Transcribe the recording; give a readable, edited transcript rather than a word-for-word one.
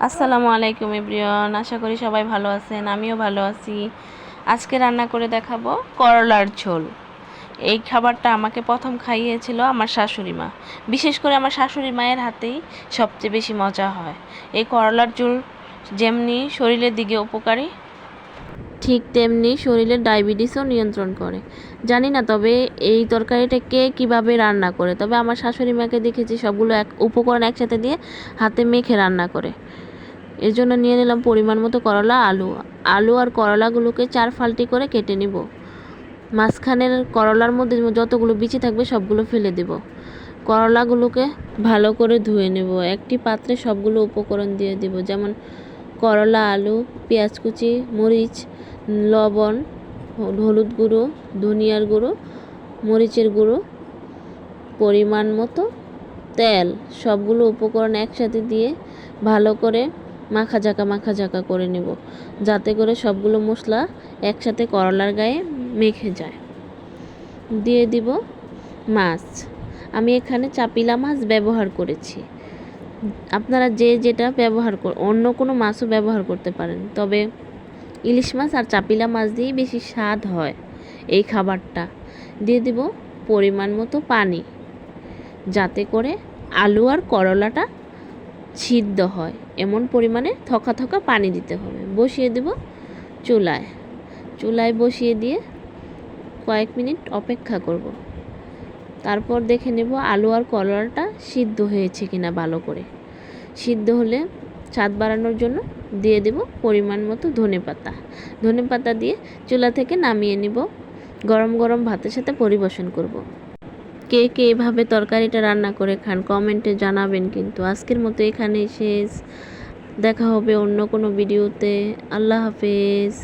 আসসালামু আলাইকুম এভরিওয়ান, আশা করি সবাই ভালো আছেন। আমিও ভালো আছি। আজকে রান্না করে দেখাবো করলার ঝোল। এই খাবারটা আমাকে প্রথম খাইয়েছিল আমার শাশুড়ি মা। বিশেষ করে আমার শাশুড়ি মায়ের হাতেই সবচেয়ে বেশি মজা হয়। এই করলার ঝোল যেমনি শরীরের দিকে উপকারী, ঠিক তেমনি শরীরের ডায়াবেটিসও নিয়ন্ত্রণ করে। জানি না তবে এই তরকারিটা কে কীভাবে রান্না করে, তবে আমার শাশুড়ি মাকে দেখেছি সবগুলো উপকরণ একসাথে দিয়ে হাতে মেখে রান্না করে। এর জন্য নিয়ে নিলাম পরিমাণ মতো করলা, আলু আর করলাগুলোকে 4 ফালটি করে কেটে নিব। মাঝখানের করলার মধ্যে যতগুলো বিচি থাকবে সবগুলো ফেলে দেব। করলাগুলোকে ভালো করে ধুয়ে নেব। একটি পাত্রে সবগুলো উপকরণ দিয়ে দিব, যেমন করলা, আলু, পেঁয়াজ কুচি, মরিচ, লবণ, হলুদ গুঁড়ো, ধনিয়ার গুঁড়ো, মরিচের গুঁড়ো, পরিমাণ মতো তেল। সবগুলো উপকরণ একসাথে দিয়ে ভালো করে মাখা ঝাঁকা করে নেব, যাতে করে সবগুলো মশলা একসাথে করলার গায়ে মেখে যায়। দিয়ে দিব মাছ। আমি এখানে চাপিলা মাছ ব্যবহার করেছি। আপনারা যে যেটা ব্যবহার অন্য কোনো মাছও ব্যবহার করতে পারেন, তবে ইলিশ মাছ আর চাপিলা মাছ দিয়েই বেশি স্বাদ হয় এই খাবারটা। দিয়ে দিব পরিমাণ মতো পানি, যাতে করে আলু আর করলাটা সিদ্ধ হয়। এমন পরিমাণে থকা থকা পানি দিতে হবে। বসিয়ে দেব চুলায় বসিয়ে দিয়ে কয়েক মিনিট অপেক্ষা করব। তারপর দেখে নেব আলু আর করলাটা সিদ্ধ হয়েছে কিনা। ভালো করে সিদ্ধ হলে স্বাদ বাড়ানোর জন্য দিয়ে দেব পরিমাণ মতো ধনেপাতা দিয়ে চুলা থেকে নামিয়ে নেব। গরম গরম ভাতের সাথে পরিবেশন করব। কে কে এভাবে তরকারিটা রান্না করে খান কমেন্টে জানাবেন। কিন্তু আজকের মতো এখানেই শেষ। দেখা হবে অন্য কোনো ভিডিওতে। আল্লাহ হাফেজ।